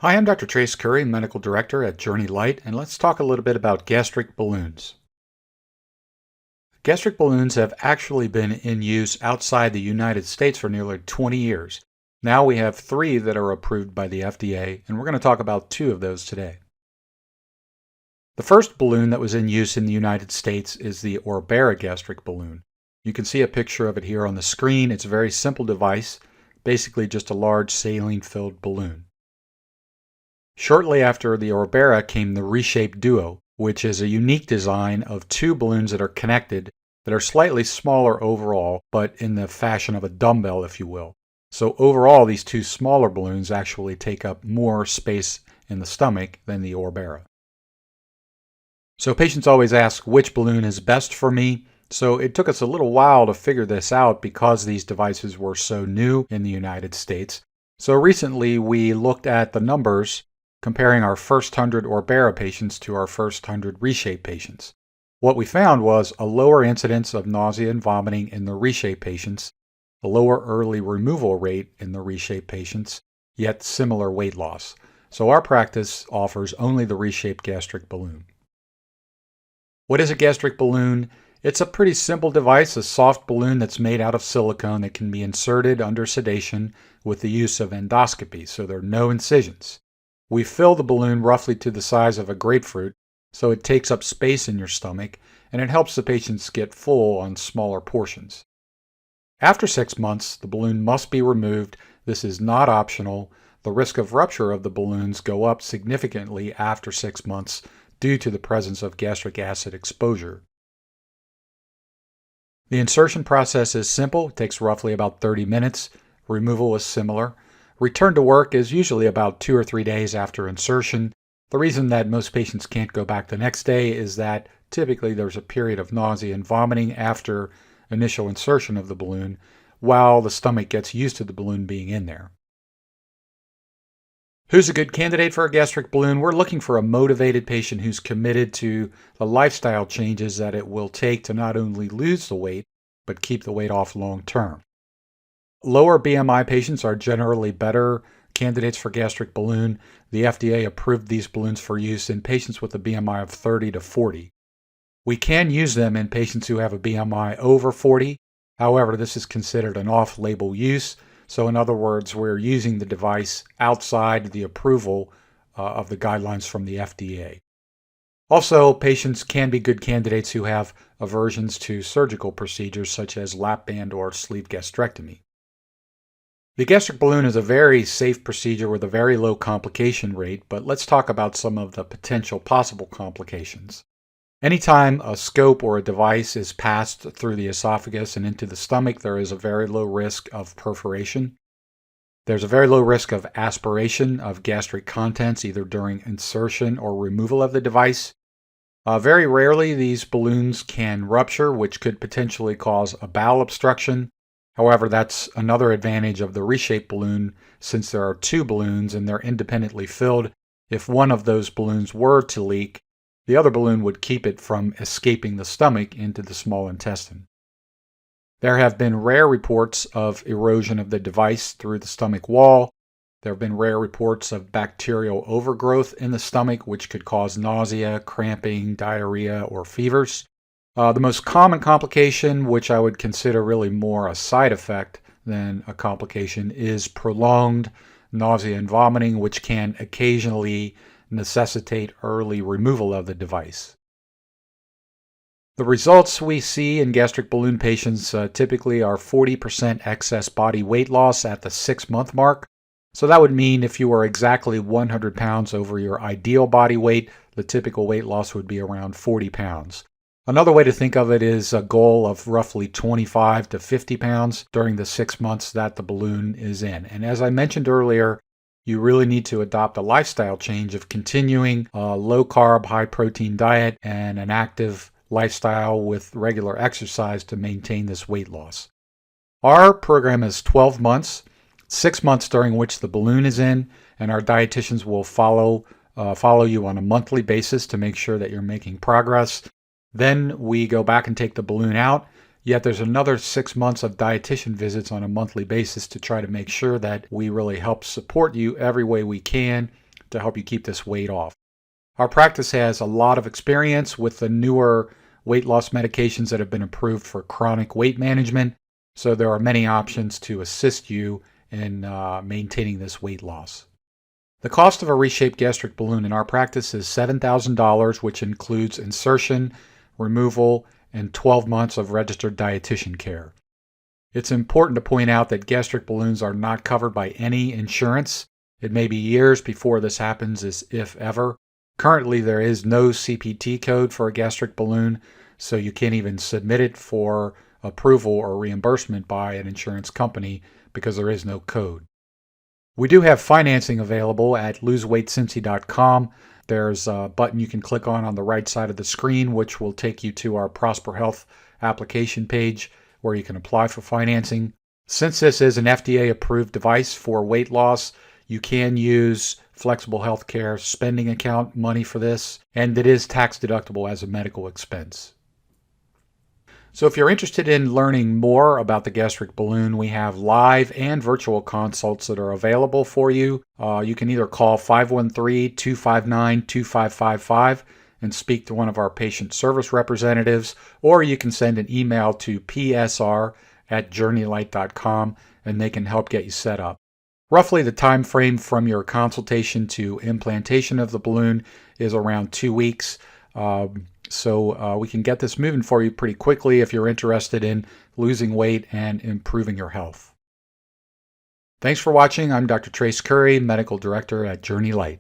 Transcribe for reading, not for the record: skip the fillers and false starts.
Hi, I'm Dr. Trace Curry, Medical Director at JourneyLite, and let's talk a little bit about gastric balloons. Gastric balloons have actually been in use outside the United States for nearly 20 years. Now we have 3 that are approved by the FDA, and we're going to talk about 2 of those today. The first balloon that was in use in the United States is the Orbera gastric balloon. You can see a picture of it here on the screen. It's a very simple device, basically just a large saline-filled balloon. Shortly after the Orbera came the Reshape Duo, which is a unique design of 2 balloons that are connected that are slightly smaller overall, but in the fashion of a dumbbell, if you will. So overall, these 2 smaller balloons actually take up more space in the stomach than the Orbera. So patients always ask which balloon is best for me. So it took us a little while to figure this out because these devices were so new in the United States. So recently we looked at the numbers comparing our first 100 Orbera patients to our first 100 Reshape patients. What we found was a lower incidence of nausea and vomiting in the Reshape patients, a lower early removal rate in the Reshape patients, yet similar weight loss. So our practice offers only the Reshape gastric balloon. What is a gastric balloon? It's a pretty simple device, a soft balloon that's made out of silicone that can be inserted under sedation with the use of endoscopy, so there are no incisions. We fill the balloon roughly to the size of a grapefruit, so it takes up space in your stomach, and it helps the patients get full on smaller portions. After 6 months, the balloon must be removed. This is not optional. The risk of rupture of the balloons go up significantly after 6 months due to the presence of gastric acid exposure. The insertion process is simple. It takes roughly about 30 minutes. Removal is similar. Return to work is usually about 2 or 3 days after insertion. The reason that most patients can't go back the next day is that typically there's a period of nausea and vomiting after initial insertion of the balloon while the stomach gets used to the balloon being in there. Who's a good candidate for a gastric balloon? We're looking for a motivated patient who's committed to the lifestyle changes that it will take to not only lose the weight, but keep the weight off long term. Lower BMI patients are generally better candidates for gastric balloon. The FDA approved these balloons for use in patients with a BMI of 30 to 40. We can use them in patients who have a BMI over 40. However, this is considered an off-label use. So in other words, we're using the device outside the approval of the guidelines from the FDA. Also, patients can be good candidates who have aversions to surgical procedures such as lap band or sleeve gastrectomy. The gastric balloon is a very safe procedure with a very low complication rate, but let's talk about some of the potential possible complications. Anytime a scope or a device is passed through the esophagus and into the stomach, there is a very low risk of perforation. There's a very low risk of aspiration of gastric contents, either during insertion or removal of the device. Very rarely, these balloons can rupture, which could potentially cause a bowel obstruction. However, that's another advantage of the Reshape balloon, since there are 2 balloons and they're independently filled. If one of those balloons were to leak, the other balloon would keep it from escaping the stomach into the small intestine. There have been rare reports of erosion of the device through the stomach wall. There have been rare reports of bacterial overgrowth in the stomach, which could cause nausea, cramping, diarrhea, or fevers. The most common complication, which I would consider really more a side effect than a complication, is prolonged nausea and vomiting, which can occasionally necessitate early removal of the device. The results we see in gastric balloon patients typically are 40% excess body weight loss at the 6-month mark. So that would mean if you were exactly 100 pounds over your ideal body weight, the typical weight loss would be around 40 pounds. Another way to think of it is a goal of roughly 25 to 50 pounds during the 6 months that the balloon is in. And as I mentioned earlier, you really need to adopt a lifestyle change of continuing a low-carb, high-protein diet and an active lifestyle with regular exercise to maintain this weight loss. Our program is 12 months, 6 months during which the balloon is in, and our dietitians will follow you on a monthly basis to make sure that you're making progress. Then we go back and take the balloon out, yet there's another 6 months of dietitian visits on a monthly basis to try to make sure that we really help support you every way we can to help you keep this weight off. Our practice has a lot of experience with the newer weight loss medications that have been approved for chronic weight management, so there are many options to assist you in maintaining this weight loss. The cost of a Reshape gastric balloon in our practice is $7,000, which includes insertion, removal, and 12 months of registered dietitian care. It's important to point out that gastric balloons are not covered by any insurance. It may be years before this happens, if ever. Currently, there is no CPT code for a gastric balloon, so you can't even submit it for approval or reimbursement by an insurance company because there is no code. We do have financing available at loseweightcincy.com. There's a button you can click on the right side of the screen, which will take you to our Prosper Health application page where you can apply for financing. Since this is an FDA-approved device for weight loss, you can use flexible healthcare spending account money for this, and it is tax deductible as a medical expense. So if you're interested in learning more about the gastric balloon, we have live and virtual consults that are available for you. You can either call 513-259-2555 and speak to one of our patient service representatives, or you can send an email to psr@JourneyLite.com and they can help get you set up. Roughly the time frame from your consultation to implantation of the balloon is around 2 weeks. So we can get this moving for you pretty quickly if you're interested in losing weight and improving your health. Thanks for watching. I'm Dr. Trace Curry, Medical Director at JourneyLite.